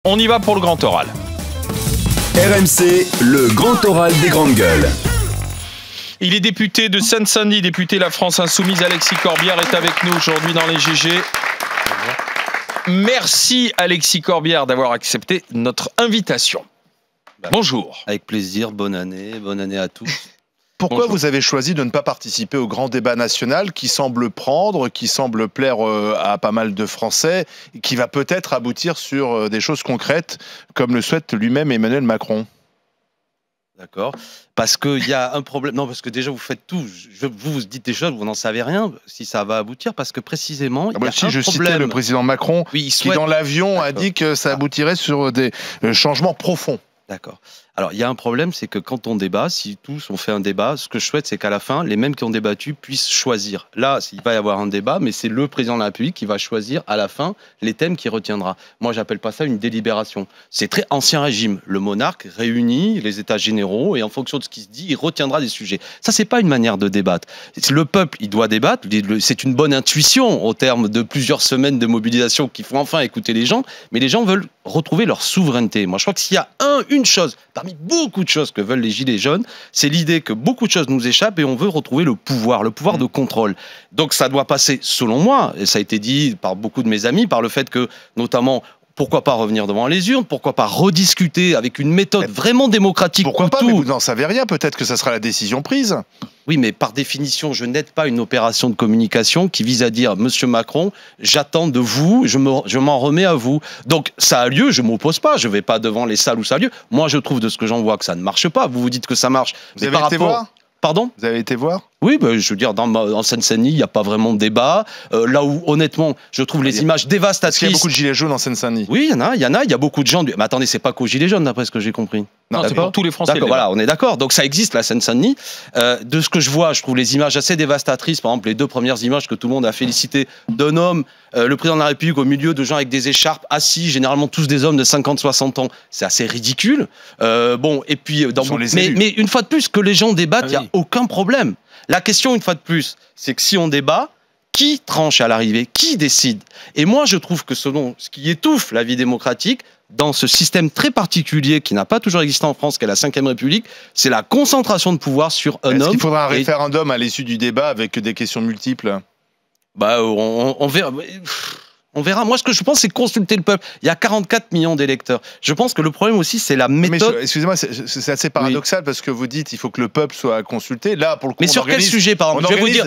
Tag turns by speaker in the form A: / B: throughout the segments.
A: On y va pour le grand oral.
B: RMC, le grand oral des grandes gueules.
A: Il est député de Seine-Saint-Denis, député La France Insoumise. Alexis Corbière est avec nous aujourd'hui dans les GG. Merci Alexis Corbière d'avoir accepté notre invitation. Bonjour.
C: Avec plaisir, bonne année à tous.
D: Pourquoi
A: Bonjour.
D: vous avez choisi de ne pas participer au grand débat national qui semble plaire à pas mal de Français et qui va peut-être aboutir sur des choses concrètes comme le souhaite lui-même Emmanuel Macron?
C: D'accord. Parce qu'il y a un problème. Non, parce que déjà, vous faites tout. Vous dites des choses, vous n'en savez rien si ça va aboutir. Parce que précisément, il y a un problème.
D: Je citais le président Macron qui, dans l'avion, a dit que ça aboutirait sur des changements profonds.
C: D'accord. Alors, il y a un problème, c'est que quand on débat, si tous on fait un débat, ce que je souhaite, c'est qu'à la fin, les mêmes qui ont débattu puissent choisir. Là, il va y avoir un débat, mais c'est le président de la République qui va choisir à la fin les thèmes qu'il retiendra. Moi, j'appelle pas ça une délibération. C'est très ancien régime. Le monarque réunit les États généraux et en fonction de ce qui se dit, il retiendra des sujets. Ça, c'est pas une manière de débattre. Le peuple, il doit débattre. C'est une bonne intuition au terme de plusieurs semaines de mobilisation qu'il faut enfin écouter les gens. Mais les gens veulent retrouver leur souveraineté. Moi, je crois que s'il y a une chose parmi beaucoup de choses que veulent les Gilets jaunes, c'est l'idée que beaucoup de choses nous échappent et on veut retrouver le pouvoir de contrôle. Donc ça doit passer, selon moi, et ça a été dit par beaucoup de mes amis, par le fait que, notamment, pourquoi pas revenir devant les urnes, pourquoi pas rediscuter avec une méthode vraiment démocratique.
D: Pourquoi pas, mais vous n'en savez rien, peut-être que ça sera la décision prise.
C: Oui, mais par définition, je n'aide pas une opération de communication qui vise à dire « Monsieur Macron, j'attends de vous, je m'en remets à vous ». Donc, ça a lieu, je ne m'oppose pas, je ne vais pas devant les salles où ça a lieu. Moi, je trouve de ce que j'en vois que ça ne marche pas. Vous vous dites que ça marche.
D: Vous avez été voir ?
C: Pardon ?
D: Vous avez été voir ?
C: Oui, je veux dire, en Seine-Saint-Denis, il n'y a pas vraiment de débat. Là où, honnêtement, je trouve les images dévastatrices.
D: Est-ce qu'il y a beaucoup de gilets jaunes en Seine-Saint-Denis?
C: Oui, il y en a. Il y a beaucoup de gens. Mais attendez, c'est pas qu'aux gilets jaunes, d'après ce que j'ai compris.
A: Non, c'est pour tous les Français.
C: D'accord, voilà, on est d'accord. Donc ça existe, la Seine-Saint-Denis. De ce que je vois, je trouve les images assez dévastatrices. Par exemple, les deux premières images que tout le monde a félicitées d'un homme, le président de la République, au milieu de gens avec des écharpes, assis, généralement tous des hommes de 50-60 ans. C'est assez ridicule. Et puis, mais une fois de plus, que les gens débattent, il n'y a aucun problème. La question, une fois de plus, c'est que si on débat, qui tranche à l'arrivée? Qui décide? Et moi, je trouve que selon ce qui étouffe la vie démocratique, dans ce système très particulier qui n'a pas toujours existé en France, qu'est la Ve République, c'est la concentration de pouvoir sur un homme.
D: Est-ce qu'il faudra un référendum à l'issue du débat avec des questions multiples?
C: On verra. On verra. Moi, ce que je pense, c'est consulter le peuple. Il y a 44 millions d'électeurs. Je pense que le problème aussi, c'est la méthode.
D: Excusez-moi, c'est assez paradoxal parce que vous dites il faut que le peuple soit consulté. Là, pour le coup,
C: mais sur quel sujet, par exemple? Je vais vous dire.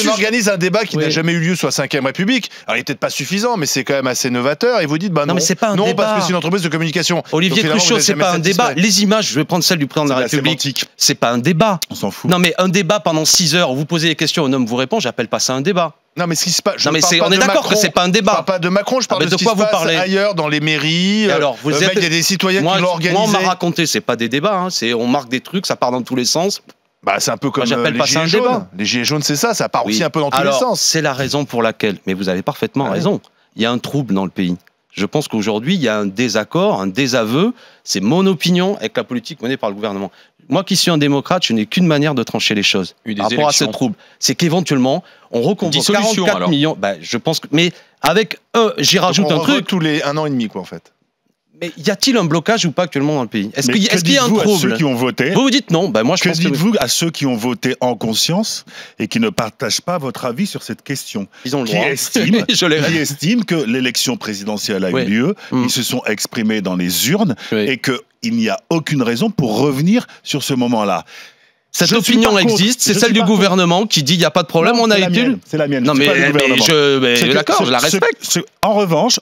D: On organise un débat qui n'a jamais eu lieu sur la Ve République. Alors, il n'est peut-être pas suffisant, mais c'est quand même assez novateur. Et vous dites, non,
C: mais c'est pas un débat.
D: Parce que c'est une entreprise de communication.
C: Olivier Cruchot, c'est pas un débat. Les images, je vais prendre celle du président de la République. C'est pas un débat.
D: On s'en fout.
C: Non, mais un débat pendant 6 heures, vous posez des questions, un homme vous répond, j'appelle pas ça un débat.
D: Non, mais ce qui se passe.
C: On est d'accord que c'est pas un débat.
D: Je parle pas de Macron, je parle de ce qui se passe ailleurs, dans les mairies.
C: Alors,
D: il y a des citoyens qui l'ont organisé.
C: Moi, on m'a raconté, c'est pas des débats. On marque des trucs, ça part dans tous les sens.
D: C'est un peu comme les gilets jaunes. Les gilets jaunes, c'est ça part aussi un peu dans tous les sens.
C: C'est la raison pour laquelle, mais vous avez parfaitement raison, il y a un trouble dans le pays. Je pense qu'aujourd'hui, il y a un désaccord, un désaveu. C'est mon opinion avec la politique menée par le gouvernement. Moi qui suis un démocrate, je n'ai qu'une manière de trancher les choses par rapport à ce trouble. C'est qu'éventuellement, on reconvoque 44 millions. Je pense que... Mais avec j'y rajoute un truc.
D: Tous les 1 an et demi, quoi, en fait.
C: Mais y a-t-il un blocage ou pas actuellement dans le pays? Est-ce qu'il y a un trouble?
E: À ceux qui ont voté,
C: vous dites non. Moi, je pense que
E: dites-vous à ceux qui ont voté en conscience et qui ne partagent pas votre avis sur cette question?
C: Ils ont le droit.
E: Qui estiment que l'élection présidentielle a eu lieu, ils se sont exprimés dans les urnes et qu'il n'y a aucune raison pour revenir sur ce moment-là.
C: Cette opinion existe, c'est celle du gouvernement qui dit il n'y a pas de problème, on a été...
E: C'est la mienne.
C: Non mais d'accord, je la respecte.
E: En revanche,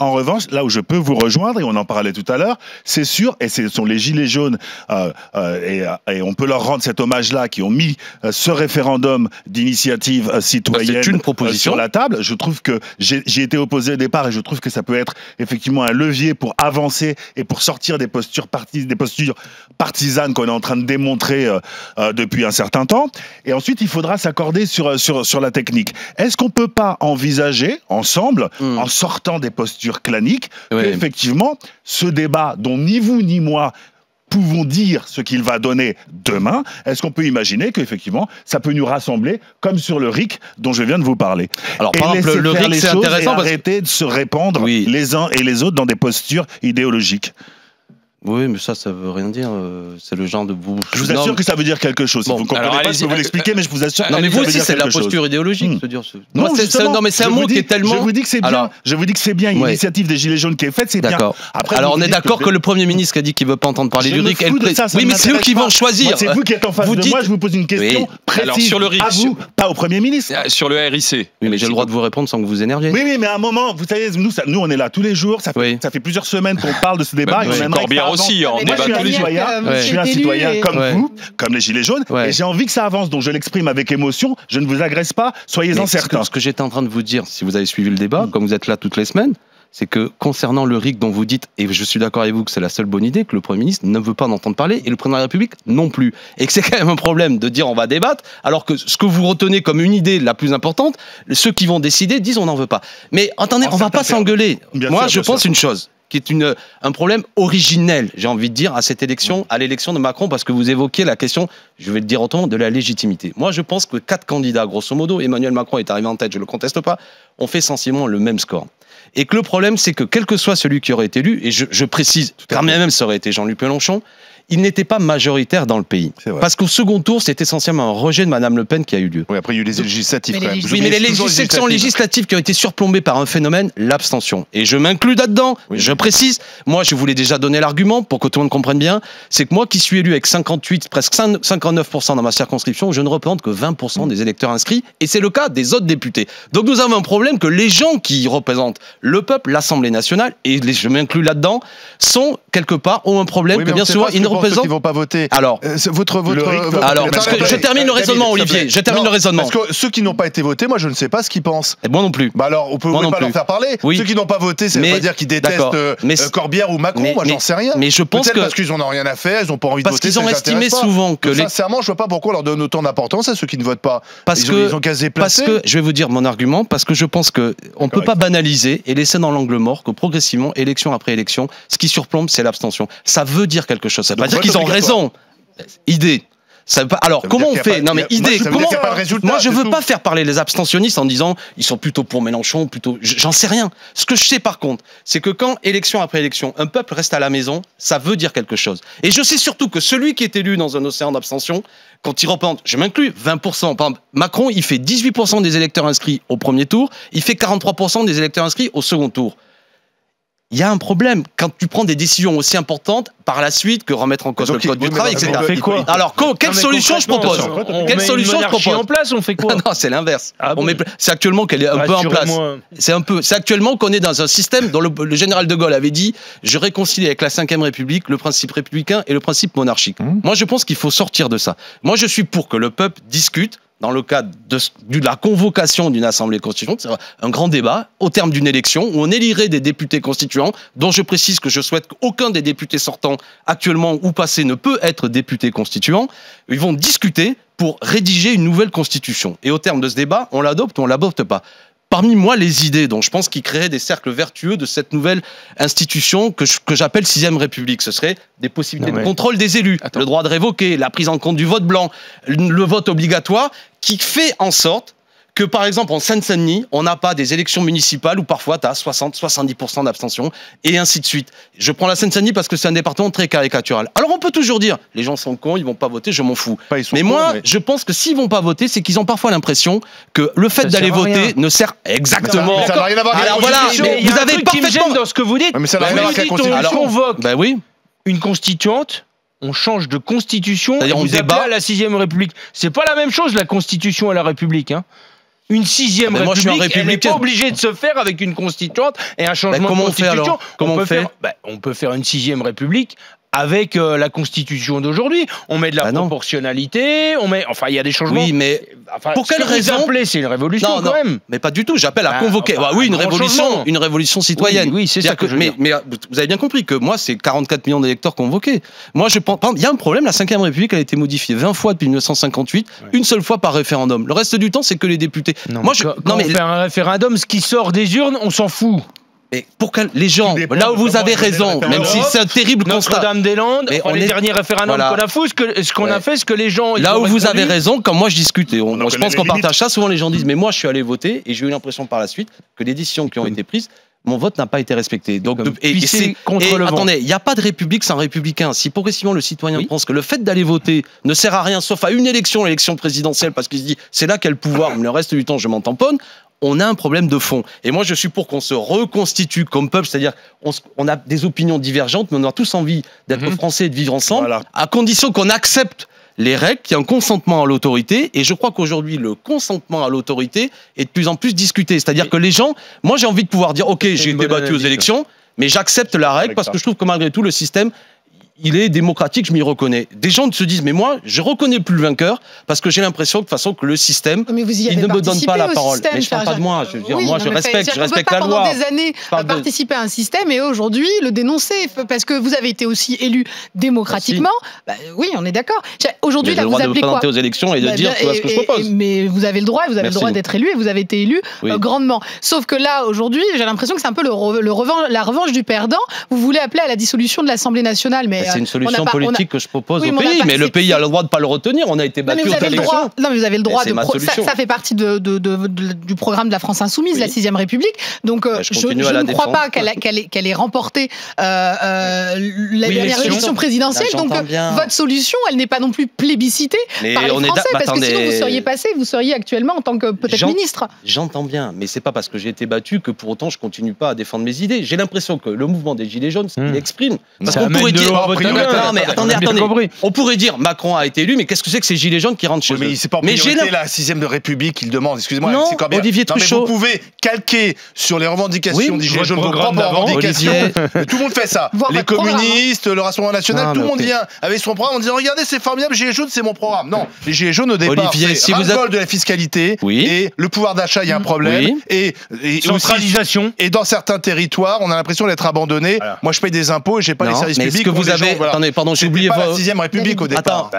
E: là où je peux vous rejoindre, et on en parlait tout à l'heure, c'est sûr, et ce sont les Gilets jaunes, et on peut leur rendre cet hommage-là, qui ont mis ce référendum d'initiative citoyenne sur la table. Je trouve que j'y étais opposé au départ, et je trouve que ça peut être effectivement un levier pour avancer et pour sortir des postures partisanes qu'on est en train de démontrer depuis un certain temps. Et ensuite, il faudra s'accorder sur la technique. Est-ce qu'on peut pas envisager ensemble, en sortant des postures claniques, qu'effectivement, ce débat dont ni vous ni moi pouvons dire ce qu'il va donner demain, est-ce qu'on peut imaginer qu'effectivement, ça peut nous rassembler, comme sur le RIC dont je viens de vous parler?
C: Alors, par exemple, le RIC, c'est intéressant parce que
E: arrêter de se répandre les uns et les autres dans des postures idéologiques.
C: Oui, mais ça veut rien dire. C'est le genre de vous.
E: Je vous assure que ça veut dire quelque chose.
A: Bon,
E: vous ne comprenez pas, je peux vous l'expliquer, mais je vous assure.
C: Non, mais vous aussi, c'est de la posture idéologique. Non, mais c'est un mot qui est tellement.
E: Je vous dis que c'est bien. Je vous dis que c'est bien. L'initiative des Gilets jaunes qui est faite, c'est bien.
C: Après, alors, on est d'accord que le Premier ministre qui a dit qu'il ne veut pas entendre parler du RIC. Oui, mais c'est eux qui vont choisir.
E: C'est vous qui êtes en face de moi. Je vous pose une question précise.
A: Sur le RIC,
E: à vous, pas au Premier ministre.
A: Sur le RIC.
C: Oui, mais j'ai le droit de vous répondre sans que vous énerviez.
E: Oui, mais à un moment, vous savez, nous, on est là tous les jours. Ça fait plusieurs semaines qu'on parle de ce débat.
A: Corbière aussi, on débat.
E: Je suis un citoyen comme vous, comme les Gilets jaunes, et j'ai envie que ça avance, donc je l'exprime avec émotion, je ne vous agresse pas, soyez-en certains.
C: Ce que j'étais en train de vous dire, si vous avez suivi le débat, comme vous êtes là toutes les semaines, c'est que concernant le RIC dont vous dites, et je suis d'accord avec vous que c'est la seule bonne idée, que le Premier ministre ne veut pas en entendre parler, et le Président de la République non plus. Et que c'est quand même un problème de dire on va débattre, alors que ce que vous retenez comme une idée la plus importante, ceux qui vont décider disent on n'en veut pas. Mais attendez, on ne va pas s'engueuler. Moi, je pense une chose, qui est un problème originel, j'ai envie de dire, à cette élection, à l'élection de Macron, parce que vous évoquez la question, je vais le dire autrement, de la légitimité. Moi, je pense que 4 candidats, grosso modo, Emmanuel Macron est arrivé en tête, je ne le conteste pas, ont fait sensiblement le même score. Et que le problème, c'est que quel que soit celui qui aurait été élu, et je précise, quand même ça aurait été Jean-Luc Mélenchon, il n'était pas majoritaire dans le pays. Parce qu'au second tour, c'est essentiellement un rejet de Mme Le Pen qui a eu lieu.
D: Oui, après, il y a eu les législatives quand même.
C: Oui, mais les législatives qui ont été surplombées par un phénomène, l'abstention. Et je m'inclus là-dedans, je précise. Moi, je voulais déjà donner l'argument pour que tout le monde comprenne bien. C'est que moi qui suis élu avec 58, presque 59% dans ma circonscription, je ne représente que 20% des électeurs inscrits. Et c'est le cas des autres députés. Donc nous avons un problème que les gens qui représentent le peuple, l'Assemblée nationale, et je m'inclus là-dedans, sont quelque part, ont un problème que bien souvent, ils ne représentent.
D: Ceux qui vont pas voter.
C: Alors, je termine le raisonnement, Olivier. Je termine le raisonnement.
D: Parce que ceux qui n'ont pas été votés, moi, je ne sais pas ce qu'ils pensent.
C: Et moi non plus.
D: Bah alors, on peut pas leur faire parler. Ceux qui n'ont pas voté, ça veut pas dire qu'ils détestent Corbière ou Macron. Moi, j'en sais rien.
C: Mais je pense que
D: parce qu'ils n'en ont rien à faire, ils n'ont pas envie de voter.
C: Parce qu'ils ont estimé souvent que
D: sincèrement, je vois pas pourquoi on leur donne autant d'importance à ceux qui ne votent pas. Ils ont qu'à se déplacer.
C: Parce que je vais vous dire mon argument, parce que je pense que on peut pas banaliser et laisser dans l'angle mort que progressivement, élection après élection, ce qui surplombe, c'est l'abstention. Ça veut dire quelque chose. Ça veut pas dire qu'ils ont raison. Idée. Ça veut pas... Alors, comment on fait? Non, mais idée. Moi, je veux pas faire parler les abstentionnistes en disant ils sont plutôt pour Mélenchon, plutôt. J'en sais rien. Ce que je sais par contre, c'est que quand, élection après élection, un peuple reste à la maison, ça veut dire quelque chose. Et je sais surtout que celui qui est élu dans un océan d'abstention, quand il représente, je m'inclus, 20%. Par exemple, Macron, il fait 18% des électeurs inscrits au premier tour, il fait 43% des électeurs inscrits au second tour. Il y a un problème quand tu prends des décisions aussi importantes par la suite que remettre en cause le code du travail, etc.
A: On fait quoi?
C: Alors, quelle solution je propose? Quelle solution je propose?
A: En place, on fait quoi?
C: Non, c'est l'inverse. C'est actuellement qu'elle est un peu en place. C'est actuellement qu'on est dans un système dont le général de Gaulle avait dit je réconcilie avec la Ve République le principe républicain et le principe monarchique. Moi, je pense qu'il faut sortir de ça. Moi, je suis pour que le peuple discute. Dans le cadre de la convocation d'une assemblée constituante, c'est un grand débat au terme d'une élection où on élirait des députés constituants, dont je précise que je souhaite qu'aucun des députés sortants actuellement ou passés ne peut être député constituant. Ils vont discuter pour rédiger une nouvelle constitution. Et au terme de ce débat, on l'adopte ou on l'adopte pas. Parmi moi, les idées dont je pense qu'ils créeraient des cercles vertueux de cette nouvelle institution que j'appelle 6e République, ce serait des possibilités de contrôle des élus, le droit de révoquer, la prise en compte du vote blanc, le vote obligatoire, qui fait en sorte que, par exemple, en Seine-Saint-Denis, on n'a pas des élections municipales où parfois tu as 60-70% d'abstention, et ainsi de suite. Je prends la Seine-Saint-Denis parce que c'est un département très caricatural. Alors on peut toujours dire, les gens sont cons, ils vont pas voter, je m'en fous. Mais moi, je pense que s'ils vont pas voter, c'est qu'ils ont parfois l'impression que le fait d'aller voter ne sert exactement.
D: Ça n'a rien à voir avec
C: alors voilà, mais vous avez parfaitement
A: dans ce que vous dites.
D: Mais ça n'a rien à voir avec la Constitution.
A: On convoque une constituante. On change de constitution et on débat à la 6e République. C'est pas la même chose, la Constitution et la République. Une 6e République, elle n'est pas obligée de se faire avec une constituante et un changement de constitution.
C: Comment on fait?
A: On peut faire une 6e République avec la Constitution d'aujourd'hui. On met de la proportionnalité, enfin il y a des changements.
C: Oui, mais pour quelle raison?
A: C'est une révolution quand même.
C: Mais pas du tout, j'appelle à convoquer. Oui, une révolution citoyenne.
A: Oui, c'est ça que je veux dire.
C: Mais vous avez bien compris que moi, c'est 44 millions d'électeurs convoqués. Moi, je pense, il y a un problème, la 5e République a été modifiée 20 fois depuis 1958, une seule fois par référendum. Le reste du temps, c'est que les députés.
A: On fait un référendum, ce qui sort des urnes, on s'en fout.
C: Mais pour que les gens, là où vous avez raison, même si c'est un terrible constat.
A: Notre-Dame-des-Landes, les derniers référendums qu'on a fait, ce qu'on a fait, ce que les gens...
C: Là où vous avez raison, comme moi je discute, et je pense qu'on partage ça, souvent les gens disent, mais moi je suis allé voter, et j'ai eu l'impression par la suite que les décisions qui ont été prises, mon vote n'a pas été respecté. Donc, attendez, il n'y a pas de république sans républicain. Si progressivement le citoyen pense que le fait d'aller voter ne sert à rien, sauf à une élection, l'élection présidentielle, parce qu'il se dit, c'est là quel pouvoir, mais le reste du temps je m'en tamponne, on a un problème de fond. Et moi, je suis pour qu'on se reconstitue comme peuple, c'est-à-dire on a des opinions divergentes, mais on a tous envie d'être français et de vivre ensemble, à condition qu'on accepte les règles, qu'il y a un consentement à l'autorité. Et je crois qu'aujourd'hui, le consentement à l'autorité est de plus en plus discuté. C'est-à-dire que les gens, moi, j'ai envie de pouvoir dire, OK, j'ai débattu aux élections, mais j'accepte la règle parce que je trouve que malgré tout, le système, il est démocratique, je m'y reconnais. Des gens se disent, mais moi, je reconnais plus le vaqueur parce que j'ai l'impression de toute façon que le système, il ne me donne pas la parole. Mais je ne parle pas de moi. Je veux dire, moi, je respecte la loi.
F: On peut pas pendant des années participer à un système et aujourd'hui le dénoncer parce que vous avez été aussi élu démocratiquement. Bah, oui, on est d'accord. Aujourd'hui, là, vous appelez quoi ?
C: J'ai le droit de me présenter aux élections et de dire ce que je propose.
F: Mais vous avez le droit, d'être élu et vous avez été élu grandement. Sauf que là, aujourd'hui, j'ai l'impression que c'est un peu la revanche du perdant. Vous voulez appeler à la dissolution de l'Assemblée nationale, mais
C: c'est une solution politique que je propose au pays, mais le pays a le droit de ne pas le retenir. On a été battu aux élections.
F: Non, mais vous avez le droit ça fait partie du programme de la France Insoumise, la 6ème République. Donc, je ne crois pas qu'elle ait remporté la dernière élection présidentielle. Donc, votre solution, elle n'est pas non plus plébiscitée par les Français, parce que sinon vous seriez actuellement en tant que peut-être ministre.
C: J'entends bien, mais c'est pas parce que j'ai été battu que pour autant je continue pas à défendre mes idées. J'ai l'impression que le mouvement des Gilets jaunes, ce qu'il exprime, parce qu'on pourrait dire... Non, mais attendez. On pourrait dire Macron a été élu, mais qu'est-ce que c'est que ces gilets jaunes qui rentrent chez eux ?
D: Mais c'est pas en priorité la 6ème République, il demande. Excusez-moi,
C: non, Olivier Truchot.
D: Vous pouvez calquer sur les revendications des gilets jaunes vos propres revendications. Tout le monde fait ça. Les communistes, le Rassemblement national, tout le monde vient avec son programme en disant regardez, c'est formidable, gilets jaunes, c'est mon programme. Non, les gilets jaunes au départ, c'est ras-le-bol de la fiscalité et le pouvoir d'achat, il y a un problème et
A: centralisation.
D: Et dans certains territoires, on a l'impression d'être abandonné. Moi, je paye des impôts et j'ai pas les services publics.
C: Attendez, pardon, j'ai oublié.
D: La 6ème République au départ.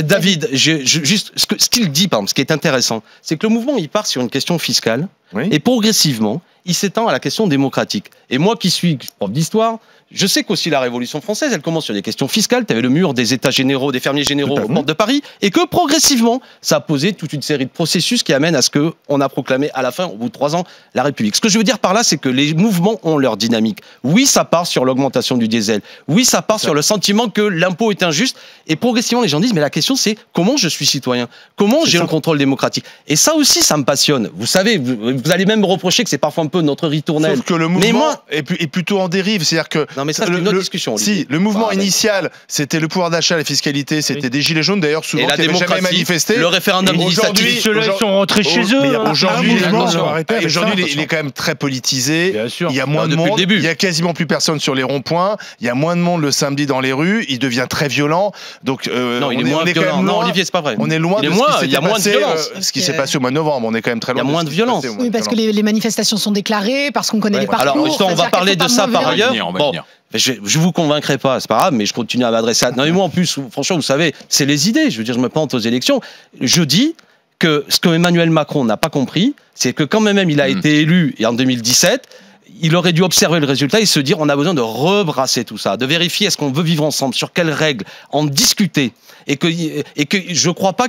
C: David, juste ce qu'il dit, par exemple, ce qui est intéressant, c'est que le mouvement il part sur une question fiscale et progressivement, il s'étend à la question démocratique. Et moi qui suis prof d'histoire, je sais qu'aussi la Révolution française, elle commence sur des questions fiscales. Tu avais le mur des États généraux, des fermiers généraux aux portes de Paris, et que progressivement, ça a posé toute une série de processus qui amènent à ce qu'on a proclamé à la fin, au bout de 3 ans, la République. Ce que je veux dire par là, c'est que les mouvements ont leur dynamique. Oui, ça part sur l'augmentation du diesel. Oui, ça part sur le sentiment que l'impôt est injuste. Et progressivement, les gens disent, mais la question, c'est comment je suis citoyen ? Comment j'ai un contrôle démocratique ? Et ça aussi, ça me passionne. Vous savez, vous allez même me reprocher que c'est parfois un peu notre ritournelle.
D: Sauf que le mouvement est plutôt en dérive. C'est-à-dire que
C: non, mais ça, c'est une autre discussion.
D: Si, le mouvement initial, c'était le pouvoir d'achat, la fiscalité, c'était des gilets jaunes d'ailleurs, souvent, qui n'avaient jamais manifesté.
C: Le référendum
D: d'initiative.
A: Ceux-là sont rentrés chez eux.
D: Aujourd'hui, il est quand même très politisé. Il y a moins de monde. Il y a quasiment plus personne sur les ronds-points. Il y a moins de monde le samedi dans les rues. Il devient très violent. Donc,
C: non, il est moins violent. Non, Olivier, c'est pas vrai.
D: On est loin de ce qui s'est passé au mois de novembre. On est quand même très loin.
C: Il y a moins de violence.
F: Oui, parce que les manifestations sont déclarées, parce qu'on connaît les parcours.
C: Alors, on va parler de ça par ailleurs. Bon. Je vous convaincrai pas, c'est pas grave, mais je continue à m'adresser à... Non, mais moi, en plus, franchement, vous savez, c'est les idées. Je veux dire, je me plante aux élections. Je dis que ce que Emmanuel Macron n'a pas compris, c'est que quand même il a été élu et en 2017, il aurait dû observer le résultat et se dire on a besoin de rebrasser tout ça, de vérifier est-ce qu'on veut vivre ensemble, sur quelles règles, en discuter. Et que je crois pas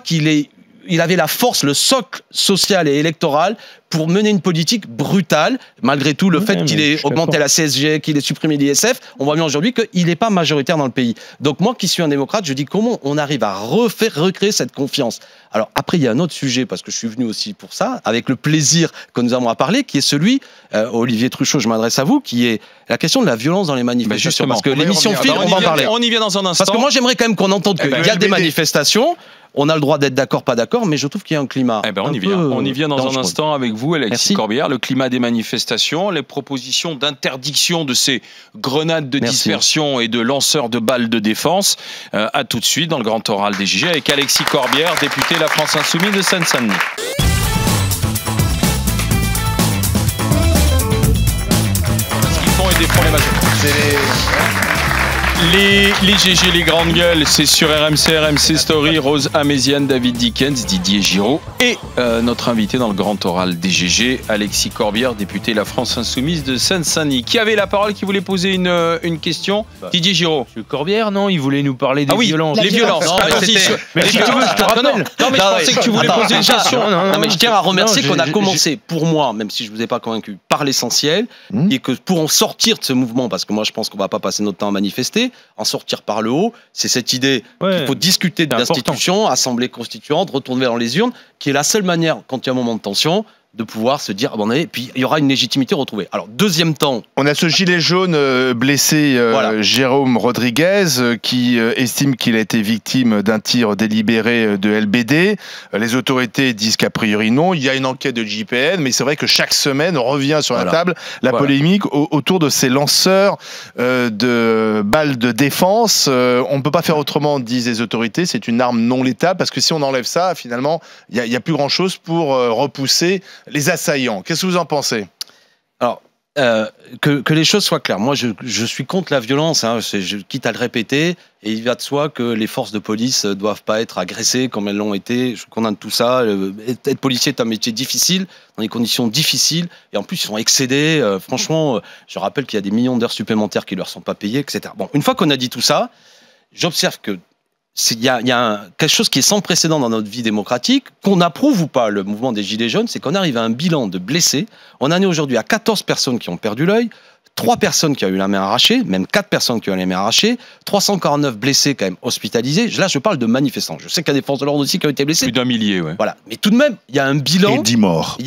C: il avait la force, le socle social et électoral pour mener une politique brutale, malgré tout le fait qu'il ait augmenté la CSG, qu'il ait supprimé l'ISF, on voit bien aujourd'hui qu'il n'est pas majoritaire dans le pays. Donc moi qui suis un démocrate, je dis comment on arrive à recréer cette confiance. Alors après il y a un autre sujet, parce que je suis venu aussi pour ça, avec le plaisir que nous avons à parler, qui est celui, Olivier Truchot, je m'adresse à vous, qui est la question de la violence dans les manifestations. Parce que l'émission Fil, on va en parler.
G: On y vient dans un instant.
C: Parce que moi j'aimerais quand même qu'on entende qu'il y a des manifestations. On a le droit d'être d'accord, pas d'accord, mais je trouve qu'il y a un climat.
G: On y vient dans un instant avec vous, Alexis Corbière. Le climat des manifestations, les propositions d'interdiction de ces grenades de dispersion et de lanceurs de balles de défense. À tout de suite dans le grand oral des JG avec Alexis Corbière, député La France Insoumise de Seine-Saint-Denis. Ce qu'ils font est des problématiques. Les GG, les grandes gueules, c'est sur RMC, RMC Story, Rose Améziane, David Dickens, Didier Giraud et notre invité dans le grand oral des GG, Alexis Corbière, député La France Insoumise de Seine-Saint-Denis. Qui avait la parole, qui voulait poser une question? Didier Giraud.
A: Monsieur Corbière, non, il voulait nous parler des violences.
G: Les violences. Non,
A: mais si tu veux, je te rappelle.
G: Non, mais je pensais que tu voulais poser une question.
C: Non, mais je tiens à remercier qu'on a commencé, pour moi, même si je ne vous ai pas convaincu, par l'essentiel, et que pour en sortir de ce mouvement, parce que moi je pense qu'on ne va pas passer notre temps à manifester, en sortir par le haut, c'est cette idée qu'il faut discuter de l'institution, assemblée constituante, retourner dans les urnes, qui est la seule manière, quand il y a un moment de tension, de pouvoir se dire, et puis il y aura une légitimité retrouvée. Alors, deuxième temps...
D: On a ce gilet jaune blessé, Jérôme Rodriguez, qui estime qu'il a été victime d'un tir délibéré de LBD. Les autorités disent qu'a priori non. Il y a une enquête de JPN, mais c'est vrai que chaque semaine revient sur la table la polémique autour de ces lanceurs de balles de défense. On ne peut pas faire autrement, disent les autorités. C'est une arme non létale, parce que si on enlève ça, finalement, il n'y a plus grand-chose pour repousser les assaillants. Qu'est-ce que vous en pensez?
C: Alors, que les choses soient claires. Moi, je suis contre la violence, quitte à le répéter, et il va de soi que les forces de police ne doivent pas être agressées comme elles l'ont été. Je condamne tout ça. Être policier est un métier difficile, dans des conditions difficiles, et en plus, ils sont excédés. Franchement, je rappelle qu'il y a des millions d'heures supplémentaires qui ne leur sont pas payées, etc. Bon, une fois qu'on a dit tout ça, j'observe que il y a quelque chose qui est sans précédent dans notre vie démocratique, qu'on approuve ou pas le mouvement des Gilets jaunes, c'est qu'on arrive à un bilan de blessés. On en est aujourd'hui à 14 personnes qui ont perdu l'œil, 3 personnes qui ont eu la main arrachée, même 4 personnes qui ont eu la main arrachée, 349 blessés quand même hospitalisés. Là, je parle de manifestants. Je sais qu'il y a des forces de l'ordre aussi qui ont été blessés.
G: Plus d'un millier, ouais.
C: Voilà. Mais tout de même, il y a un bilan.
E: Et 10 morts.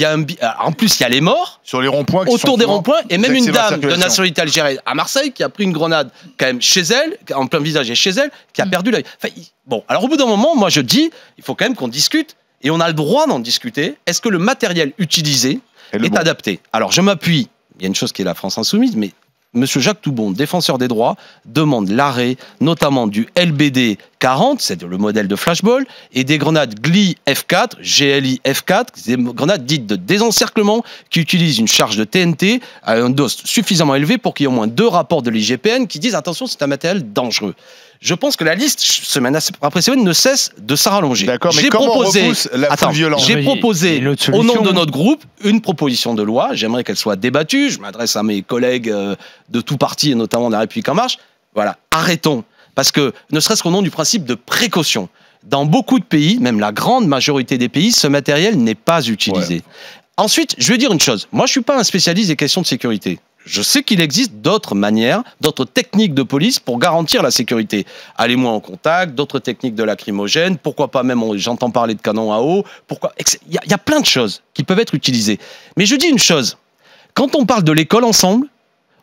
C: En plus, il y a les morts.
D: Sur les ronds-points.
C: Autour des ronds-points. Et même une dame de nationalité algérienne à Marseille qui a pris une grenade quand même chez elle, en plein visage et chez elle, qui a perdu l'œil. Enfin, bon, alors au bout d'un moment, moi je dis, il faut quand même qu'on discute. Et on a le droit d'en discuter. Est-ce que le matériel utilisé est adapté? Alors je m'appuie. Il y a une chose qui est la France Insoumise, mais Monsieur Jacques Toubon, défenseur des droits, demande l'arrêt notamment du LBD 40, c'est le modèle de flashball, et des grenades GLI F4, GLI F4, des grenades dites de désencerclement qui utilisent une charge de TNT à une dose suffisamment élevée pour qu'il y ait au moins 2 rapports de l'IGPN qui disent attention, c'est un matériel dangereux. Je pense que la liste, semaine après semaine, ne cesse de s'allonger.
D: D'accord, mais comment on repousse la violence?
C: J'ai proposé, au nom de notre groupe, une proposition de loi. J'aimerais qu'elle soit débattue. Je m'adresse à mes collègues de tout parti, et notamment de La République En Marche. Voilà, arrêtons. Parce que, ne serait-ce qu'au nom du principe de précaution, dans beaucoup de pays, même la grande majorité des pays, ce matériel n'est pas utilisé. Ensuite, je vais dire une chose. Moi, je ne suis pas un spécialiste des questions de sécurité. Je sais qu'il existe d'autres manières, d'autres techniques de police pour garantir la sécurité. Aller moins en contact, d'autres techniques de lacrymogène, pourquoi pas même, j'entends parler de canon à eau, il y a plein de choses qui peuvent être utilisées. Mais je dis une chose, quand on parle de l'école ensemble,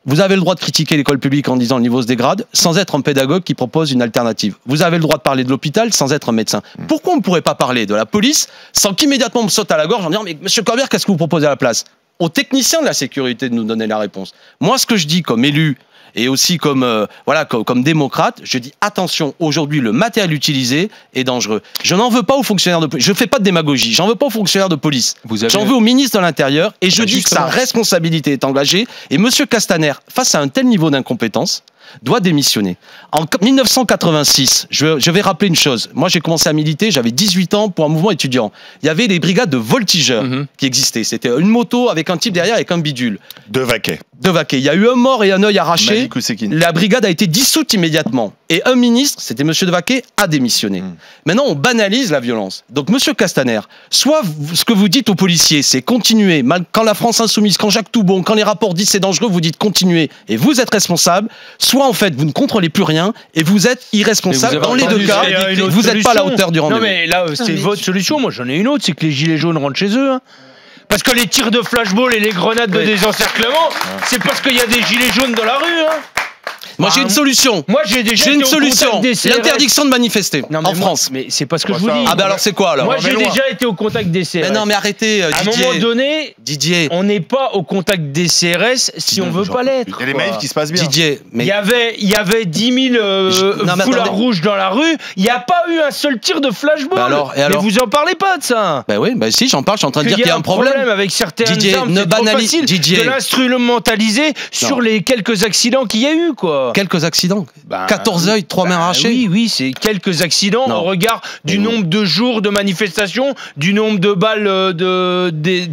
C: vous avez le droit de critiquer l'école publique en disant le niveau se dégrade, sans être un pédagogue qui propose une alternative. Vous avez le droit de parler de l'hôpital sans être un médecin. Pourquoi on ne pourrait pas parler de la police sans qu'immédiatement on me saute à la gorge en disant « Mais monsieur Corbière, qu'est-ce que vous proposez à la place ?» Aux techniciens de la sécurité de nous donner la réponse. Moi, ce que je dis comme élu et aussi comme démocrate, je dis attention, aujourd'hui, le matériel utilisé est dangereux. Je n'en veux pas aux fonctionnaires de police. Je ne fais pas de démagogie. J'en veux pas aux fonctionnaires de police. J'en veux au ministre de l'Intérieur. Et je dis que sa responsabilité est engagée. Et monsieur Castaner, face à un tel niveau d'incompétence, doit démissionner. En 1986, je vais rappeler une chose. Moi, j'ai commencé à militer, j'avais 18 ans pour un mouvement étudiant. Il y avait les brigades de voltigeurs qui existaient. C'était une moto avec un type derrière avec un bidule.
E: De Vaquet.
C: Il y a eu un mort et un œil arraché. La brigade a été dissoute immédiatement. Et un ministre, c'était monsieur De Vaquet, a démissionné. Maintenant, on banalise la violence. Donc, monsieur Castaner, soit ce que vous dites aux policiers, c'est continuer. Quand la France Insoumise, quand Jacques Toubon, quand les rapports disent c'est dangereux, vous dites continuer. Et vous êtes responsable. Soit, en fait, vous ne contrôlez plus rien et vous êtes irresponsable. Dans les deux cas, vous n'êtes pas à la hauteur du rendez-vous.
A: Non, mais là, c'est votre solution. Moi, j'en ai une autre, c'est que les gilets jaunes rentrent chez eux. Parce que les tirs de flashball et les grenades de désencerclement, c'est parce qu'il y a des gilets jaunes dans la rue.
C: Moi, j'ai une solution.
A: Moi, j'ai une solution.
C: L'interdiction de manifester en France.
A: Mais c'est pas ce que je vous dis.
C: Ah ben alors c'est quoi alors?
A: Moi, j'ai déjà été au contact des CRS.
C: Mais non, mais arrêtez,
A: Didier. À un moment donné, Didier, on n'est pas au contact des CRS si on veut pas l'être.
D: Il y a les manifs qui se passent bien.
C: Didier,
A: mais il y avait 10 000 foulards rouges dans la rue. Il n'y a pas eu un seul tir de flashball. Mais vous en parlez pas de ça.
C: Ben oui, si, j'en parle. Je suis en train de dire qu'il y a un problème
A: avec certaines armes. C'est trop facile de l'instrumentaliser sur les quelques accidents qu'il y a eu, quoi. quoi.
C: Quelques accidents. 14 œils, 3 mains arrachées.
A: Oui, c'est quelques accidents au regard du nombre de jours de manifestations, du nombre de balles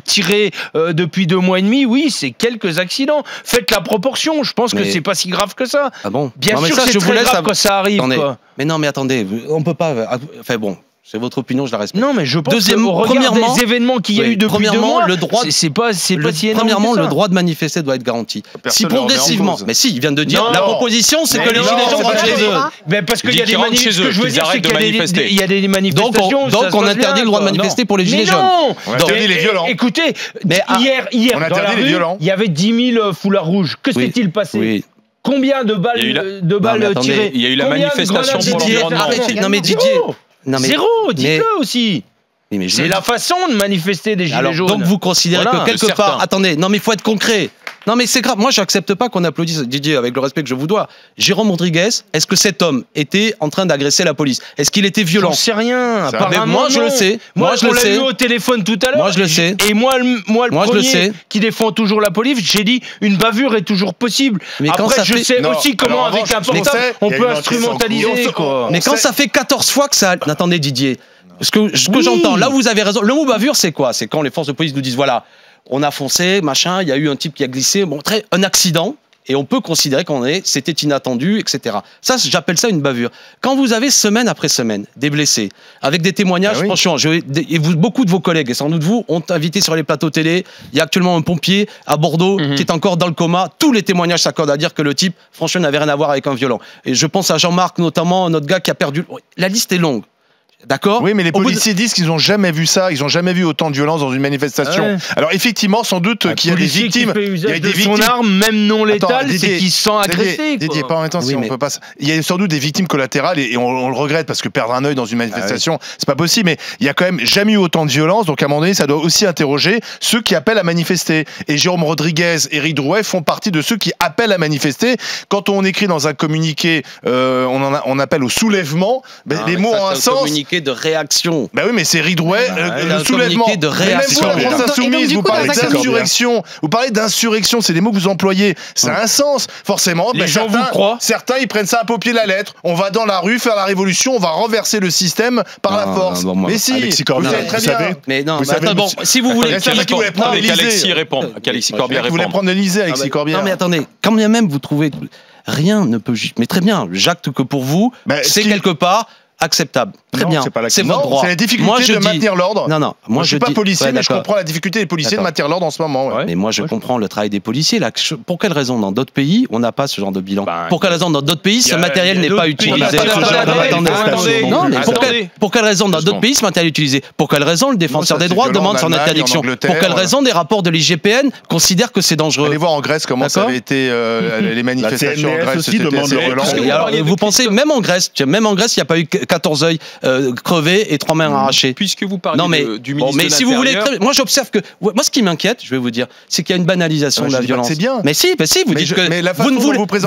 A: tirées depuis 2 mois et demi. Oui, c'est quelques accidents. Faites la proportion. Je pense que c'est pas si grave que ça.
C: Ah bon?
A: Bien sûr que c'est très grave quand ça arrive. Quoi.
C: Mais non, mais attendez, on peut pas... Enfin bon... C'est votre opinion, je la respecte.
A: Non, mais je pense qu'au regard des événements qu'il y a eu depuis 2 mois, c'est pas si énorme.
C: Premièrement, le droit de manifester doit être garanti. Si progressivement, mais si, ils viennent de dire, la proposition, c'est que les gilets jaunes rentrent chez eux.
A: Mais parce qu'il y a des manifestations. Ce que je veux dire, c'est qu'il y a des manifestations.
C: Donc on interdit le droit de manifester pour les gilets jaunes.
D: Non, on interdit les violents.
A: Écoutez, hier,
D: on interdit les violents.
A: Il y avait 10 000 foulards rouges. Que s'est-il passé? Combien de balles tirées?
G: Il y a eu la manifestation pour l'environnement.
C: Non mais Didier.
A: Zéro, dites-le aussi. C'est la façon de manifester des gilets jaunes.
C: Donc vous considérez que quelque part... Attendez, non mais il faut être concret. Non mais c'est grave, moi j'accepte pas qu'on applaudisse Didier avec le respect que je vous dois. Jérôme Rodriguez, est-ce que cet homme était en train d'agresser la police? Est-ce qu'il était violent?
A: J'en sais rien, apparemment
C: moi je le sais.
A: Moi je l'ai eu au téléphone tout à l'heure.
C: Moi je le sais.
A: Et moi le premier qui défend toujours la police, j'ai dit une bavure est toujours possible. Mais après je sais aussi comment avec un portable on peut instrumentaliser.
C: Mais quand ça fait 14 fois que ça... Attendez Didier, ce que j'entends, là vous avez raison. Le mot bavure c'est quoi? C'est quand les forces de police nous disent voilà, on a foncé, machin, il y a eu un type qui a glissé, bon, un accident, et on peut considérer c'était inattendu, etc. Ça, j'appelle ça une bavure. Quand vous avez semaine après semaine des blessés, avec des témoignages, franchement, beaucoup de vos collègues, et sans doute vous, ont invité sur les plateaux télé, il y a actuellement un pompier à Bordeaux qui est encore dans le coma, tous les témoignages s'accordent à dire que le type, franchement, n'avait rien à voir avec un violent. Et je pense à Jean-Marc, notamment, notre gars qui a perdu... La liste est longue. D'accord.
D: Oui, mais les policiers disent qu'ils n'ont jamais vu ça, ils n'ont jamais vu autant de violence dans une manifestation. Ouais. Alors effectivement, sans doute qu'il y a des victimes.
A: Il y a des victimes. Son arme, même non létale, c'est qu'il se sent agressé.
D: Didier, pas en même temps, si on peut pas. Il y a sans doute des victimes collatérales et on le regrette parce que perdre un œil dans une manifestation, c'est pas possible. Mais il y a quand même jamais eu autant de violence, donc à un moment donné, ça doit aussi interroger ceux qui appellent à manifester. Et Jérôme Rodriguez et Éric Drouet font partie de ceux qui appellent à manifester. Quand on écrit dans un communiqué, on appelle au soulèvement. Les mots ont un sens.
C: Communiqué de réaction.
D: Bah oui, mais c'est Éric Drouet, le soulèvement
C: de réaction.
D: Même vous, la France Insoumise, vous parlez d'insurrection. Vous parlez d'insurrection, c'est des mots que vous employez. Ça a un sens, forcément.
A: Les gens vous croient.
D: Certains, ils prennent ça un peu au pied de la lettre. On va dans la rue faire la révolution, on va renverser le système par la force. Mais si,
E: Alexis Corbière,
D: vous savez.
C: Mais non, bon, si vous voulez
G: qu'Alexis réponde. Qu'Alexis Corbière réponde.
D: Vous voulez prendre l'Élysée, Alexis Corbière.
C: Non, mais attendez, quand bien même vous trouvez rien ne peut. Mais très bien, j'acte que pour vous, c'est quelque part acceptable. Très bien, c'est votre droit.
D: C'est la difficulté de maintenir l'ordre.
C: Non, moi
D: je suis pas policier, mais je comprends la difficulté des policiers de maintenir l'ordre en ce moment.
C: Mais moi je comprends le travail des policiers. Pour quelle raison dans d'autres pays on n'a pas ce genre de bilan? Pour quelle raison dans d'autres pays ce matériel n'est pas utilisé? Pour quelle raison dans d'autres pays ce matériel est utilisé? Pour quelle raison le défenseur des droits demande son interdiction? Pour quelle raison des rapports de l'IGPN considèrent que c'est dangereux?
D: Allez voir en Grèce comment ça avait été les manifestations en Grèce.
C: Vous pensez même en Grèce, il n'y a pas eu 14 œils crevés et 3 mains arrachées.
G: Puisque vous parlez du ministre de l'Intérieur...
C: si vous voulez, moi j'observe que... Moi ce qui m'inquiète, je vais vous dire, c'est qu'il y a une banalisation de la violence.
D: C'est bien.
C: Mais si, vous dites que...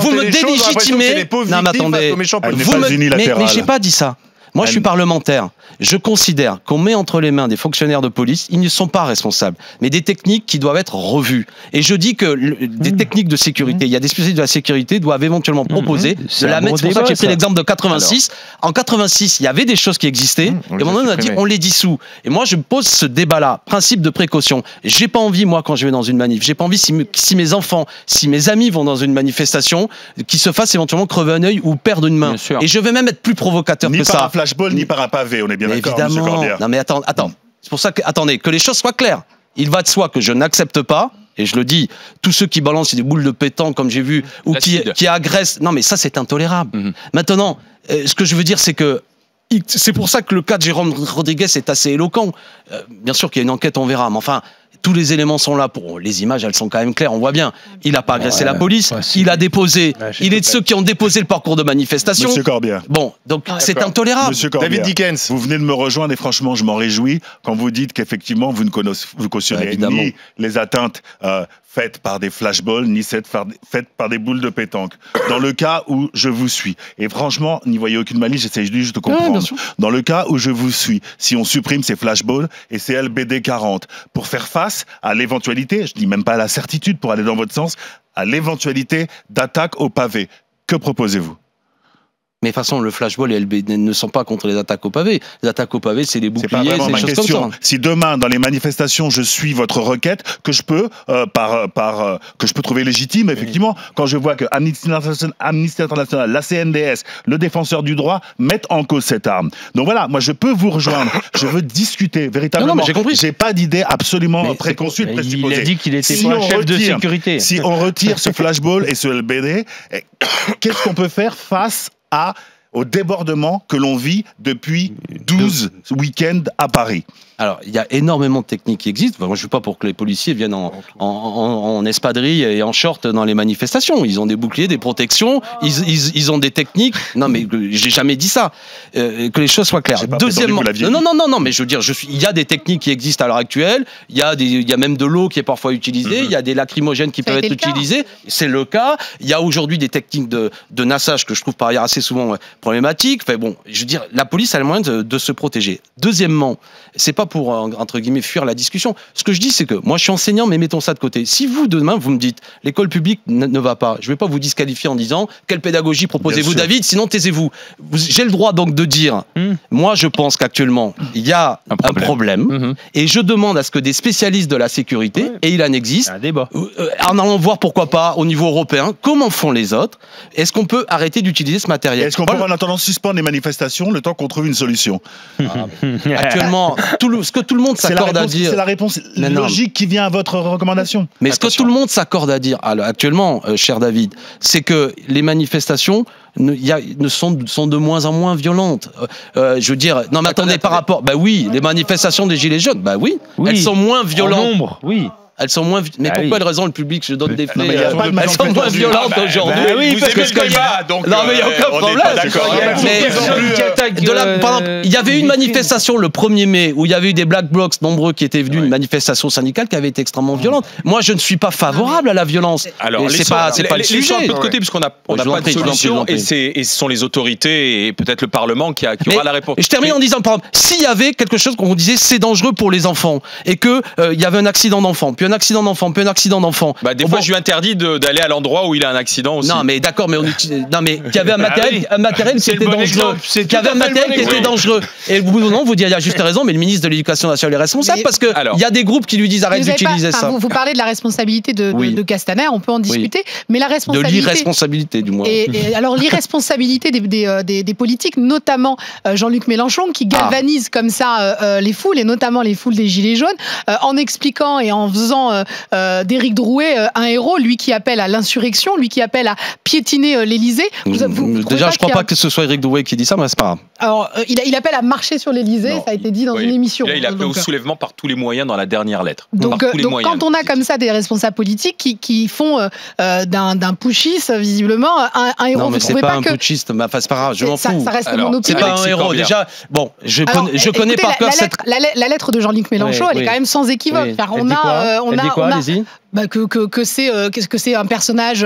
C: Vous me délégitimez... Non mais attendez, mais j'ai pas dit ça. Moi, je suis parlementaire. Je considère qu'on met entre les mains des fonctionnaires de police, ils ne sont pas responsables, mais des techniques qui doivent être revues. Et je dis que des techniques de sécurité, il y a des spécialistes de la sécurité doivent éventuellement proposer de la mettre. C'est pour ça que j'ai pris l'exemple de 86. En 86, il y avait des choses qui existaient. Et à un moment donné, on a dit on les dissout. Et moi, je pose ce débat-là, principe de précaution. J'ai pas envie, moi, quand je vais dans une manif, j'ai pas envie si mes enfants, si mes amis vont dans une manifestation, qu'ils se fassent éventuellement crever un œil ou perdre une main. Et je vais même être plus provocateur que ça.
E: Flashball ni par un pavé, on est bien d'accord.
C: Évidemment. Non mais attends. C'est pour ça que attendez, que les choses soient claires. Il va de soi que je n'accepte pas. Et je le dis, tous ceux qui balancent des boules de pétanque, comme j'ai vu, ou qui agressent. Non mais ça c'est intolérable. Maintenant, ce que je veux dire, c'est que c'est pour ça que le cas de Jérôme Rodriguez est assez éloquent. Bien sûr qu'il y a une enquête, on verra. Mais enfin, tous les éléments sont là. Les images, elles sont quand même claires. On voit bien. Il n'a pas agressé la police. Il a déposé. Il est de ceux qui ont déposé le parcours de manifestation.
E: Monsieur Corbière.
C: Bon, donc c'est intolérable.
E: Monsieur Corbière, David Dickens. Vous venez de me rejoindre et franchement, je m'en réjouis quand vous dites qu'effectivement, vous ne cautionnez ni les atteintes faites par des flashballs, ni faites par des boules de pétanque. Dans le cas où je vous suis, et franchement, n'y voyez aucune malice, j'essaie juste de comprendre. Dans le cas où je vous suis, si on supprime ces flashballs et ces LBD 40 pour faire face à l'éventualité, je dis même pas à la certitude pour aller dans votre sens, à l'éventualité d'attaque au pavé, Que proposez-vous?
C: Mais de toute façon, le flashball et LBD ne sont pas contre les attaques au pavé. Les attaques au pavé, c'est les boucliers,
E: c'est
C: des choses comme ça.
E: Si demain, dans les manifestations, je suis votre requête, que je peux que je peux trouver légitime, effectivement, quand je vois que Amnesty International, la CNDS, le défenseur du droit mettent en cause cette arme. Donc voilà, moi je peux vous rejoindre. Je veux discuter véritablement.
C: Non, mais j'ai compris.
E: J'ai pas d'idée absolument préconçue, présupposée.
A: Il a dit qu'il était pas chef de sécurité.
E: Si on retire ce flashball et ce LBD, qu'est-ce qu'on peut faire face au débordement que l'on vit depuis 12 week-ends à Paris?
C: Alors, il y a énormément de techniques qui existent. Moi, je ne suis pas pour que les policiers viennent en espadrille et en short dans les manifestations. Ils ont des boucliers, des protections, ils ont des techniques. Non, mais j'ai jamais dit ça. Que les choses soient claires. Deuxièmement, non, mais je veux dire, il y a des techniques qui existent à l'heure actuelle. Il y a même de l'eau qui est parfois utilisée. Il y a des lacrymogènes qui peuvent être utilisés. C'est le cas. Il y a aujourd'hui des techniques de nassage que je trouve par ailleurs assez souvent problématiques. Enfin, bon, je veux dire, la police a le moyen de se protéger. Deuxièmement, c'est pas pour, entre guillemets, fuir la discussion. Ce que je dis, c'est que moi, je suis enseignant, mais mettons ça de côté. Si vous, demain, vous me dites, l'école publique ne va pas, je ne vais pas vous disqualifier en disant, quelle pédagogie proposez-vous, David, sinon taisez-vous. J'ai le droit donc de dire, moi, je pense qu'actuellement, il y a un problème, et je demande à ce que des spécialistes de la sécurité, et il en existe,
A: un débat.
C: En allant voir, pourquoi pas, au niveau européen, comment font les autres, est-ce qu'on peut arrêter d'utiliser ce matériel?
E: Est-ce qu'on peut, en attendant, suspendre les manifestations le temps qu'on trouve une solution?
C: Actuellement, ce que tout le monde s'accorde à dire.
E: C'est la réponse logique qui vient à votre recommandation.
C: Mais ce que tout le monde s'accorde à dire actuellement, cher David, c'est que les manifestations sont de moins en moins violentes. Je veux dire, non mais attendez, par rapport, bah oui, les manifestations des Gilets jaunes, bah oui, elles sont moins violentes.
A: En nombre, oui.
C: Elles sont moins. Mais pourquoi elles raisonnent le public? Je donne des faits.
E: Elles
C: sont moins violentes aujourd'hui.
A: Oui, parce que
C: non, mais il n'y a aucun problème. Il y avait une manifestation le 1er mai où il y avait eu des black blocs nombreux qui étaient venus, une manifestation syndicale qui avait été extrêmement violente. Moi, je ne suis pas favorable à la violence.
G: Alors, c'est pas le sujet. Un peu de côté, puisqu'on n'a pas de solution, et ce sont les autorités et peut-être le Parlement qui aura la réponse.
C: Je termine en disant, par exemple, s'il y avait quelque chose qu'on disait c'est dangereux pour les enfants et que il y avait un accident d'enfant, puis un accident d'enfant.
G: Bah, des fois, je lui interdis d'aller à l'endroit où il a un accident aussi.
C: Non, mais d'accord, mais qu'il y avait un matériel qui était dangereux. Qu'il y avait un matériel qui était dangereux. Et vous dites, il y a juste raison, mais le ministre de l'Éducation nationale est responsable parce qu'il y a des groupes qui lui disent arrête d'utiliser ça.
F: Vous parlez de la responsabilité de Castaner, on peut en discuter, mais la responsabilité.
C: De l'irresponsabilité, du moins.
F: Et alors, l'irresponsabilité des politiques, notamment Jean-Luc Mélenchon, qui galvanise comme ça les foules, et notamment les foules des Gilets jaunes, en expliquant et en faisant d'Éric Drouet un héros, lui qui appelle à l'insurrection, lui qui appelle à piétiner l'Élysée.
C: Déjà, je ne crois pas que ce soit Éric Drouet qui dit ça, mais c'est pas grave.
F: Alors, il appelle à marcher sur l'Élysée, ça a été dit dans une émission.
G: Là, il appelle au soulèvement par tous les moyens dans la dernière lettre.
F: Donc quand on a comme ça des responsables politiques qui font d'un putschiste, visiblement, un héros,
C: non, mais c'est pas un putschiste, mais c'est pas grave, je m'en fous.
F: Ça reste mon opinion.
C: C'est pas un héros. Déjà, bon, je connais par cœur cette...
F: La lettre de Jean-Luc Mélenchon, elle est quand même sans équivoque.
A: Elle dit quoi, allez-y.
F: Que c'est un personnage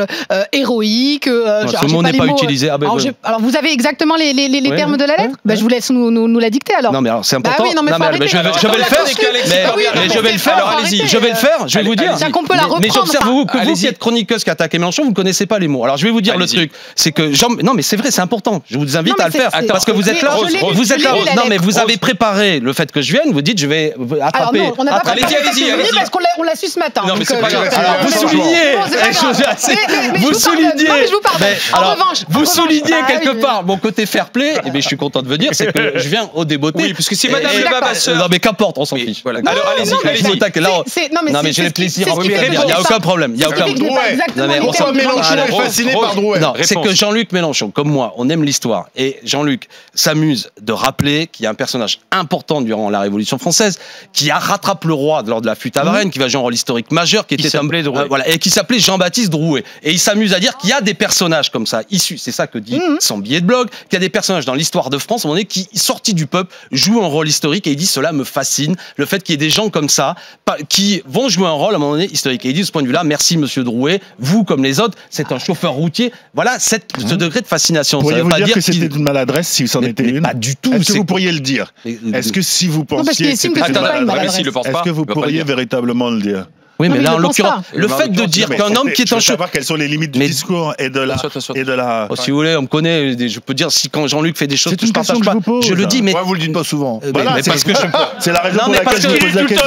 F: héroïque.
C: Ce mot n'est pas utilisé.
F: Alors vous avez exactement les termes de la lettre. Je vous laisse nous la dicter alors.
C: Non mais alors c'est important.
F: Je
C: vais le faire. Mais je vais le faire. Alors allez-y. Je vais le faire. Je vais vous dire.
F: Qu'on peut la reprendre.
C: Mais j'observe que vous qui êtes chroniqueuse qui attaquez Mélenchon, vous ne connaissez pas les mots. Alors je vais vous dire le truc, c'est que non mais c'est vrai, c'est important. Je vous invite à le faire parce que vous êtes là. Vous êtes là. Non mais vous avez préparé le fait que je vienne. Vous dites je vais attraper.
G: Allez-y.
F: Parce qu'on l'a su ce matin.
G: Non mais c'est pas grave.
C: Alors vous soulignez, vous soulignez quelque part mon côté fair play. Et bien je suis content de vous dire, c'est que je viens au débeauté.
G: Oui, puisque c'est Madame Levasseur.
C: Non mais qu'importe, on s'en fiche.
G: Alors allez-y.
C: Non mais j'ai le plaisir. Il n'y a aucun problème. Il y a aucun problème.
D: Pourquoi Mélenchon est fasciné par Drouet?
C: Non, c'est que Jean-Luc Mélenchon, comme moi, on aime l'histoire. Et Jean-Luc s'amuse de rappeler qu'il y a un personnage important durant la Révolution française qui rattrape le roi lors de la fuite à Varennes, qui va jouer un rôle historique majeur, qui était et qui s'appelait Jean-Baptiste Drouet. Et il s'amuse à dire qu'il y a des personnages comme ça issus, c'est ça que dit son billet de blog, qu'il y a des personnages dans l'histoire de France, à un moment donné, qui, sortis du peuple, jouent un rôle historique. Et il dit cela me fascine, le fait qu'il y ait des gens comme ça qui vont jouer un rôle à un moment donné historique. Et il dit de ce point de vue-là, merci Monsieur Drouet, vous comme les autres, c'est un chauffeur routier. Voilà ce degré de fascination.
E: Pourriez-vous dire que c'était une maladresse si c'en était une?
C: Pas du tout.
E: Est-ce que vous pourriez le dire? Est-ce que si vous pensiez que c'était une maladresse, est-ce que vous pourriez véritablement le dire?
C: Oui, mais là, en l'occurrence, le fait de dire qu'un homme qui est un chauffeur...
E: savoir quelles sont les limites du discours et de la...
C: Si vous voulez, on me connaît, je peux dire, si quand Jean-Luc fait des choses que je partage pas, je le dis, mais...
D: Moi, vous le dites pas souvent.
E: C'est la raison pour laquelle je vous pose la question.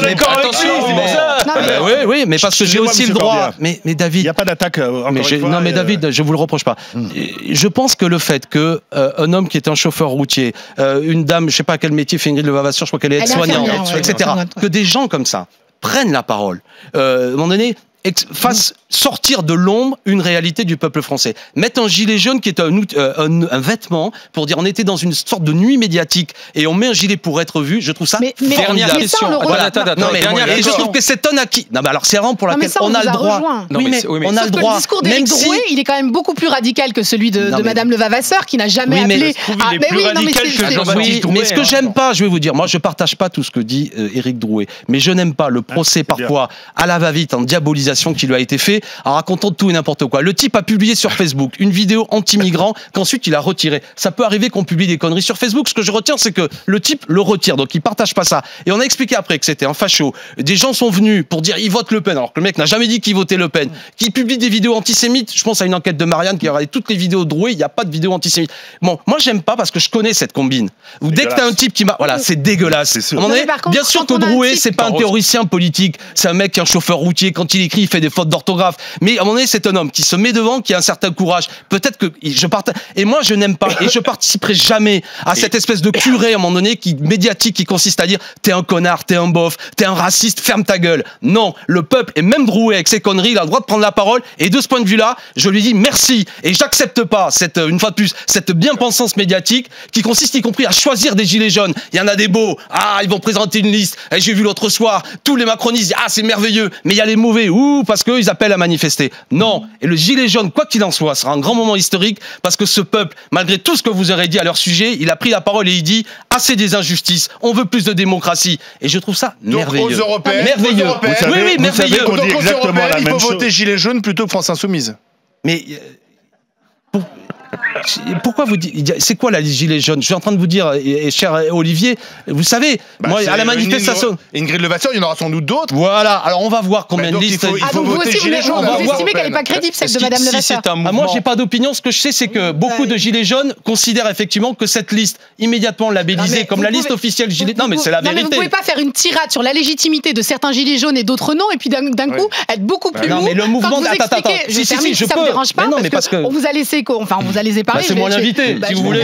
C: Oui, mais parce que j'ai aussi le droit... Mais David...
E: Il n'y a pas d'attaque,
C: non, mais David, je vous le reproche pas. Je pense que le fait que un homme qui est un chauffeur routier, une dame, je sais pas quel métier fait Ingrid Levavasseur, je crois qu'elle est aide-soignante, etc., que des gens comme ça prennent la parole, à un moment donné, fassent sortir de l'ombre une réalité du peuple français. Mettre un gilet jaune qui est un vêtement pour dire on était dans une sorte de nuit médiatique et on met un gilet pour être vu, je trouve ça
G: dernière question.
C: Et je trouve que c'est un acquis. Non, mais alors c'est vraiment pour laquelle on a le droit.
F: Oui, mais on a le droit. Le discours d'Éric Drouet, il est quand même beaucoup plus radical que celui de Madame Levavasseur qui n'a jamais appelé.
C: Mais ce que j'aime pas, je vais vous dire, moi je partage pas tout ce que dit Éric Drouet, mais je n'aime pas le procès parfois à la va-vite en diabolisation qui lui a été fait en racontant tout et n'importe quoi. Le type a publié sur Facebook une vidéo anti-migrant qu'ensuite il a retirée. Ça peut arriver qu'on publie des conneries sur Facebook. Ce que je retiens, c'est que le type le retire, donc il partage pas ça. Et on a expliqué après que c'était un facho. Des gens sont venus pour dire ils votent Le Pen, alors que le mec n'a jamais dit qu'il votait Le Pen. Qui publie des vidéos antisémites. Je pense à une enquête de Marianne qui a regardé toutes les vidéos de Drouet. Il n'y a pas de vidéo antisémite. Bon, moi j'aime pas parce que je connais cette combine. Ou dès que t'as un type qui voilà, c'est dégueulasse. Bien sûr que Drouet, c'est pas un théoricien politique. C'est un mec qui est un chauffeur routier. Quand il écrit, il fait des fautes d'orthographe. Mais à un moment donné, c'est un homme qui se met devant, qui a un certain courage. Peut-être que je partage. Et moi, je n'aime pas. Et je participerai jamais à cette espèce de curé, à un moment donné, médiatique, qui consiste à dire t'es un connard, t'es un bof, t'es un raciste, ferme ta gueule. Non, le peuple, et même Drouet avec ses conneries, il a le droit de prendre la parole. Et de ce point de vue-là, je lui dis merci. Et j'accepte pas une fois de plus, cette bien-pensance médiatique qui consiste y compris à choisir des gilets jaunes. Il y en a des beaux. Ah, ils vont présenter une liste. Et j'ai vu l'autre soir, tous les macronistes disent ah, c'est merveilleux. Mais il y a les mauvais. Parce qu'ils appellent à manifester. Non. Et le gilet jaune, quoi qu'il en soit, sera un grand moment historique parce que ce peuple, malgré tout ce que vous aurez dit à leur sujet, il a pris la parole et il dit assez des injustices, on veut plus de démocratie. Et je trouve ça merveilleux.
D: Donc aux Européennes,
C: merveilleux.
E: Oui, merveilleux.
D: Donc aux Européennes, il faut voter gilet jaune plutôt que France Insoumise.
C: Mais pourquoi vous dites, c'est quoi la gilet jaune? Je suis en train de vous dire, et cher Olivier, vous savez, moi, à la manifestation.
D: Ingrid Levavasseur, il y en aura sans doute d'autres.
C: Voilà, alors on va voir combien de listes.
D: Il faut
F: vous
D: voter
F: aussi,
D: gilet jaune.
F: vous estimez qu'elle n'est pas crédible, celle de Madame Levavasseur.
C: Moi, j'ai pas d'opinion. Ce que je sais, c'est que beaucoup de gilets jaunes considèrent effectivement que cette liste, immédiatement labellisée comme la liste officielle gilet. Non, mais c'est la vérité.
F: Vous pouvez pas faire une tirade sur la légitimité de certains gilets jaunes et d'autres non, et puis d'un coup être beaucoup plus lourd.
C: Non, mais le mouvement. Attends.
F: Si, je peux. Ça me dérange pas parce qu'on vous a laissé parler.
C: C'est mon invité. Si vous voulez,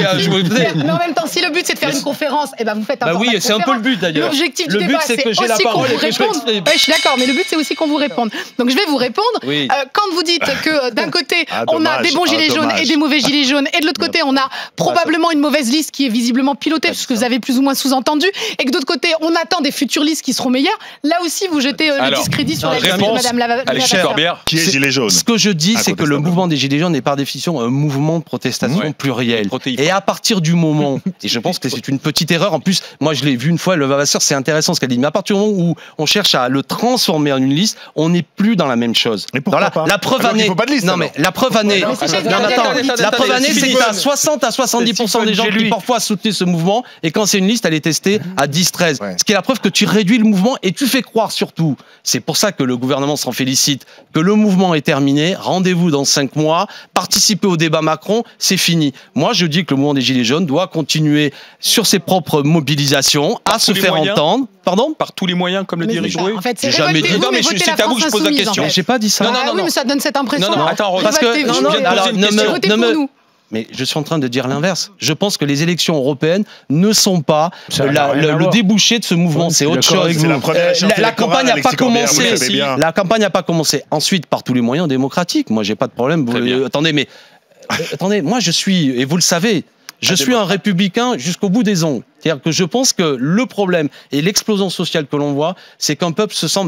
F: mais en même temps, si le but c'est de faire une conférence, et ben vous faites un
C: oui, c'est un peu le but d'ailleurs.
F: L'objectif du débat, c'est aussi qu'on vous réponde. Je suis d'accord, mais le but c'est aussi qu'on vous réponde. Donc je vais vous répondre. Quand vous dites que d'un côté on a des bons gilets jaunes et des mauvais gilets jaunes, et de l'autre côté on a probablement une mauvaise liste qui est visiblement pilotée, puisque vous avez plus ou moins sous-entendu, et que d'autre côté on attend des futures listes qui seront meilleures, là aussi vous jetez le discrédit sur la liste de Madame Levavasseur.
E: Qui est gilet jaune?
C: Ce que je dis, c'est que le mouvement des gilets jaunes est par définition un mouvement de protestation pluriel. Et à partir du moment, et je pense que c'est une petite erreur, en plus, moi je l'ai vu une fois, Levavasseur, c'est intéressant ce qu'elle dit, mais à partir du moment où on cherche à le transformer en une liste, on n'est plus dans la même chose.
E: Mais pourquoi pas?
C: La preuve année, la preuve année, c'est que t'as 60 à 70% des gens qui parfois soutenaient ce mouvement, et quand c'est une liste, elle est testée à 10-13. Ce qui est la preuve que tu réduis le mouvement et tu fais croire surtout, c'est pour ça que le gouvernement s'en félicite, que le mouvement est terminé, rendez-vous dans 5 mois, participez au débat Macron, c'est fini. Moi je dis que le mouvement des Gilets jaunes doit continuer sur ses propres mobilisations, à se faire entendre. Pardon ?
G: Par tous les moyens, comme le dit Éric Drouet.
F: En fait,
C: j'ai jamais dit.
G: Non, mais c'est à vous que je pose la question.
C: J'ai pas dit ça.
F: Non, mais ça donne cette impression.
G: Non, attends,
C: parce que
F: nous.
C: Mais je suis en train de dire l'inverse. Je pense que les élections européennes ne sont pas le débouché de ce mouvement. C'est autre chose. La campagne n'a pas commencé. La campagne n'a pas commencé. Ensuite, par tous les moyens démocratiques. Moi, j'ai pas de problème. Attendez, moi, je suis, et vous le savez, je suis un républicain jusqu'au bout des ongles. C'est-à-dire que je pense que le problème et l'explosion sociale que l'on voit, c'est qu'un peuple se sent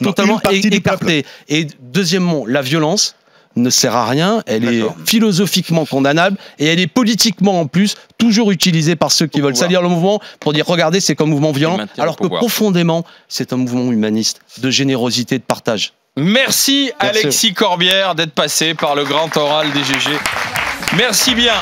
C: totalement écarté. Et deuxièmement, la violence ne sert à rien, elle est philosophiquement condamnable et elle est politiquement en plus toujours utilisée par ceux qui veulent salir le mouvement pour dire regardez c'est comme mouvement violent, alors que profondément c'est un mouvement humaniste, de générosité, de partage.
G: Merci Alexis Corbière d'être passé par le grand oral des GG. Merci bien.